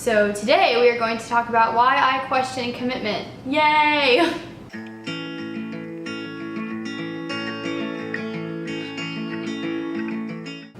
So today we are going to talk about why I question commitment. Yay!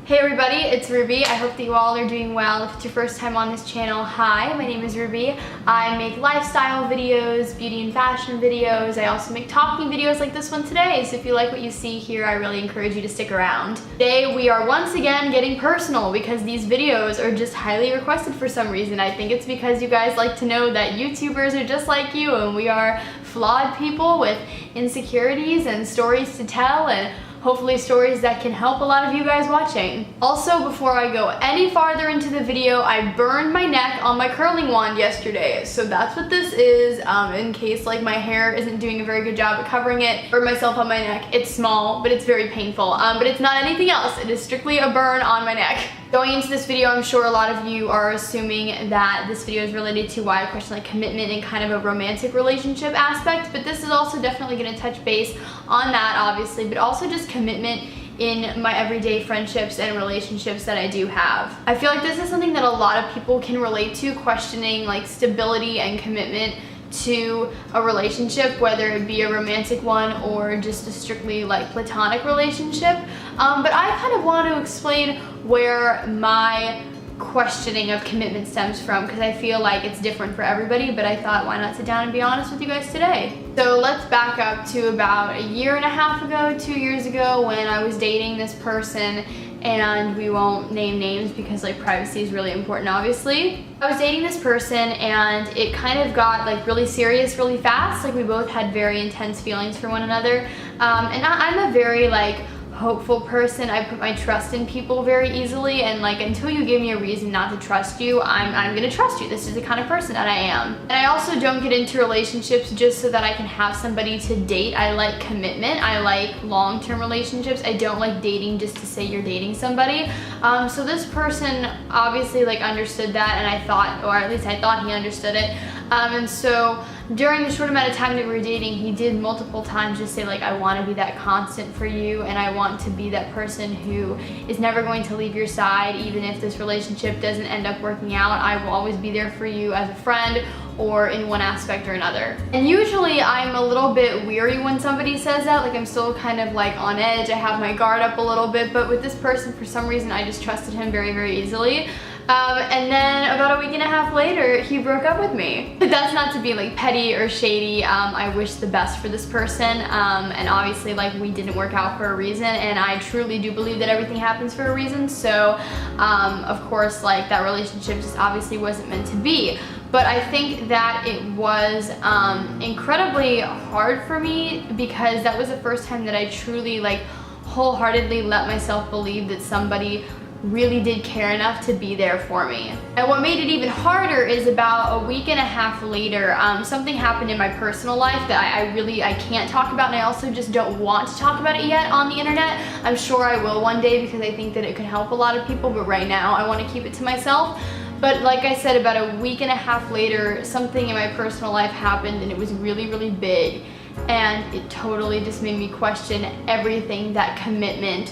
Hey everybody, it's Ruby. I hope that you all are doing well. If it's your first time on this channel, hi, my name is Ruby. I make lifestyle videos, beauty and fashion videos. I also make talking videos like this one today, so if you like what you see here, I really encourage you to stick around. Today we are once again getting personal because these videos are just highly requested for some reason. I think it's because you guys like to know that YouTubers are just like you and we are flawed people with insecurities and stories to tell, and hopefully stories that can help a lot of you guys watching. Also, before I go any farther into the video, I burned my neck on my curling wand yesterday. So that's what this is, in case like my hair isn't doing a very good job at covering it. Burned myself on my neck. It's small, but it's very painful. But it's not anything else. It is strictly a burn on my neck. Going into this video, I'm sure a lot of you are assuming that this video is related to why I question like commitment in kind of a romantic relationship aspect, but this is also definitely going to touch base on that, obviously, but also just commitment in my everyday friendships and relationships that I do have. I feel like this is something that a lot of people can relate to, questioning like stability and commitment to a relationship, whether it be a romantic one or just a strictly like platonic relationship. But I kind of want to explain where my questioning of commitment stems from, because I feel like it's different for everybody, but I thought why not sit down and be honest with you guys today. So let's back up to about a year and a half ago, 2 years ago, when I was dating this person, and we won't name names because like privacy is really important, obviously. I was dating this person and it kind of got like really serious really fast. Like we both had very intense feelings for one another. And I'm a very like hopeful person. I put my trust in people very easily, and like until you give me a reason not to trust you, I'm gonna trust you. This is the kind of person that I am. And I also don't get into relationships just so that I can have somebody to date. I like commitment. I like long-term relationships. I don't like dating just to say you're dating somebody. So this person obviously like understood that, and I thought, or at least I thought he understood it. And so during the short amount of time that we were dating, he did multiple times just say like, I want to be that constant for you, and I want to be that person who is never going to leave your side. Even if this relationship doesn't end up working out, I will always be there for you as a friend or in one aspect or another. And usually I'm a little bit weary when somebody says that. Like I'm still kind of like on edge. I have my guard up a little bit, but with this person, for some reason, I just trusted him very, very easily. And then about a week and a half later, he broke up with me. But that's not to be like petty or shady. I wish the best for this person. And obviously like we didn't work out for a reason, and I truly do believe that everything happens for a reason. So of course like that relationship just obviously wasn't meant to be. But I think that it was incredibly hard for me because that was the first time that I truly like wholeheartedly let myself believe that somebody really did care enough to be there for me. And what made it even harder is about a week and a half later, something happened in my personal life that I can't talk about, and I also just don't want to talk about it yet on the internet. I'm sure I will one day because I think that it could help a lot of people, but right now I want to keep it to myself. But like I said, about a week and a half later, something in my personal life happened, and it was really, really big, and it totally just made me question everything that commitment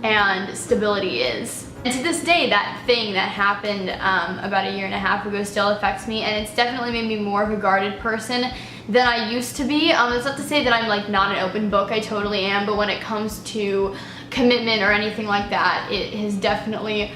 and stability is. And to this day, that thing that happened about a year and a half ago still affects me, and it's definitely made me more of a guarded person than I used to be. It's not to say that I'm like not an open book, I totally am, but when it comes to commitment or anything like that, it has definitely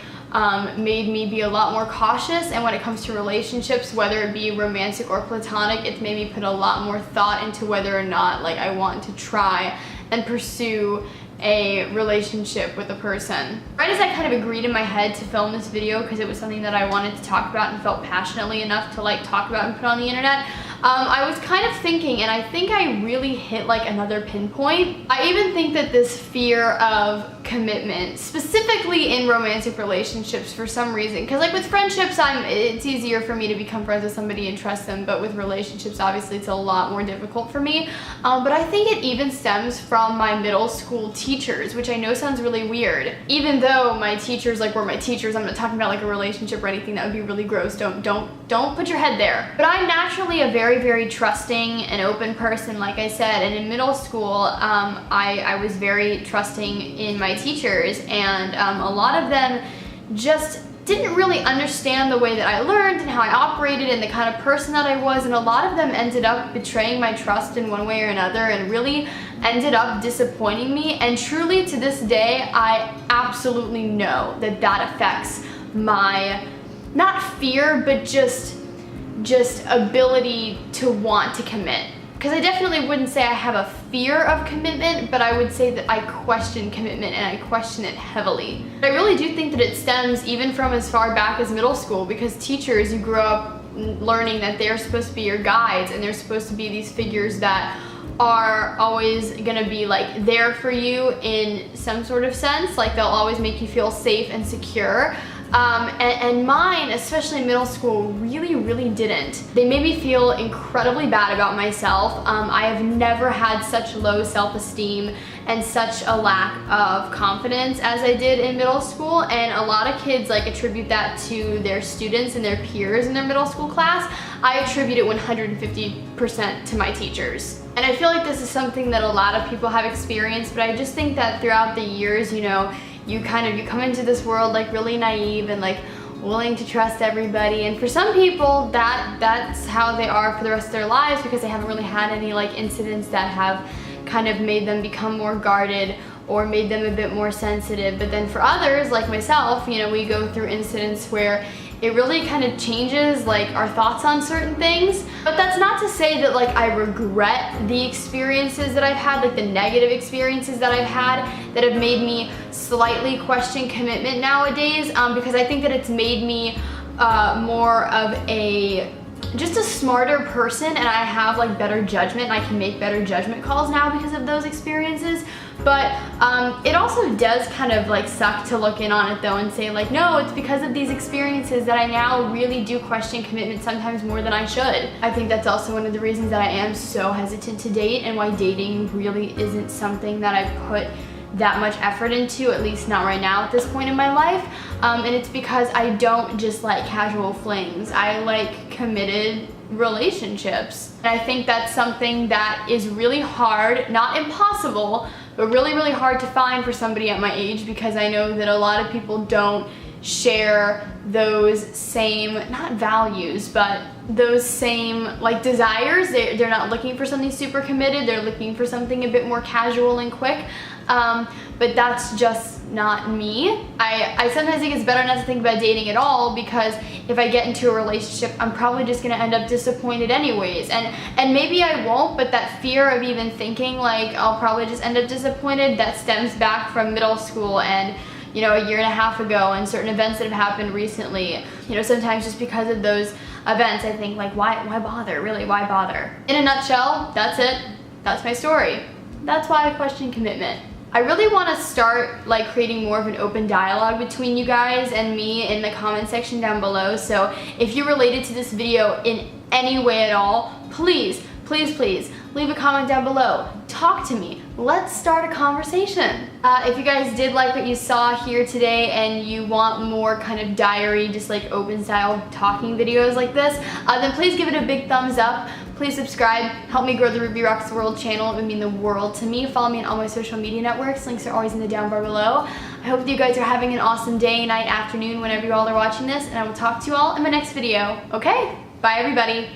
made me be a lot more cautious. And when it comes to relationships, whether it be romantic or platonic, it's made me put a lot more thought into whether or not like I want to try and pursue a relationship with a person. Right as I kind of agreed in my head to film this video because it was something that I wanted to talk about and felt passionately enough to like talk about and put on the internet, I was kind of thinking, and I think I really hit like another pinpoint. I even think that this fear of commitment, specifically in romantic relationships for some reason, because like with friendships, it's easier for me to become friends with somebody and trust them, but with relationships, obviously it's a lot more difficult for me. But I think it even stems from my middle school teachers, which I know sounds really weird. Even though my teachers like were my teachers, I'm not talking about like a relationship or anything. That would be really gross. Don't put your head there. But I'm naturally a very, very trusting and open person, like I said, and in middle school, I was very trusting in my teachers, and a lot of them just didn't really understand the way that I learned and how I operated and the kind of person that I was, and a lot of them ended up betraying my trust in one way or another and really ended up disappointing me. And truly to this day, I absolutely know that that affects my, not fear, but just ability to want to commit. Because I definitely wouldn't say I have a fear of commitment, but I would say that I question commitment, and I question it heavily. I really do think that it stems even from as far back as middle school, because teachers, you grow up learning that they're supposed to be your guides, and they're supposed to be these figures that are always gonna be like there for you in some sort of sense. Like they'll always make you feel safe and secure. And mine, especially in middle school, really didn't. They made me feel incredibly bad about myself. I have never had such low self-esteem and such a lack of confidence as I did in middle school, and a lot of kids like attribute that to their students and their peers in their middle school class. I attribute it 150% to my teachers. And I feel like this is something that a lot of people have experienced, but I just think that throughout the years, you know, you come into this world like really naive and like willing to trust everybody, and for some people that's how they are for the rest of their lives, because they haven't really had any like incidents that have kind of made them become more guarded or made them a bit more sensitive. But then for others like myself, you know, we go through incidents where it really kind of changes like our thoughts on certain things. But that's not to say that like I regret the experiences that I've had, like the negative experiences that I've had that have made me slightly question commitment nowadays, because I think that it's made me more of just a smarter person, and I have like better judgment, and I can make better judgment calls now because of those experiences. But it also does kind of like suck to look in on it though and say like, no, it's because of these experiences that I now really do question commitment sometimes more than I should. I think that's also one of the reasons that I am so hesitant to date, and why dating really isn't something that I put that much effort into, at least not right now at this point in my life. And it's because I don't just like casual flings. I like committed relationships. And I think that's something that is really hard, not impossible, but really hard to find for somebody at my age, because I know that a lot of people don't share those same, not values, but those same like desires. They're not looking for something super committed, they're looking for something a bit more casual and quick. But that's just not me. I sometimes think it's better not to think about dating at all, because if I get into a relationship, I'm probably just gonna end up disappointed anyways. And maybe I won't, but that fear of even thinking like I'll probably just end up disappointed, that stems back from middle school and, you know, a year and a half ago, and certain events that have happened recently. You know, sometimes just because of those events, I think like, why bother? Really, why bother? In a nutshell, that's it. That's my story. That's why I question commitment. I really want to start like creating more of an open dialogue between you guys and me in the comment section down below. So if you related to this video in any way at all, please leave a comment down below. Talk to me. Let's start a conversation. If you guys did like what you saw here today and you want more kind of diary, just like open style talking videos like this, then please give it a big thumbs up. Please subscribe, help me grow the Ruby Rocks World channel. It would mean the world to me. Follow me on all my social media networks. Links are always in the down bar below. I hope that you guys are having an awesome day, night, afternoon, whenever you all are watching this, and I will talk to you all in my next video. Okay? Bye everybody.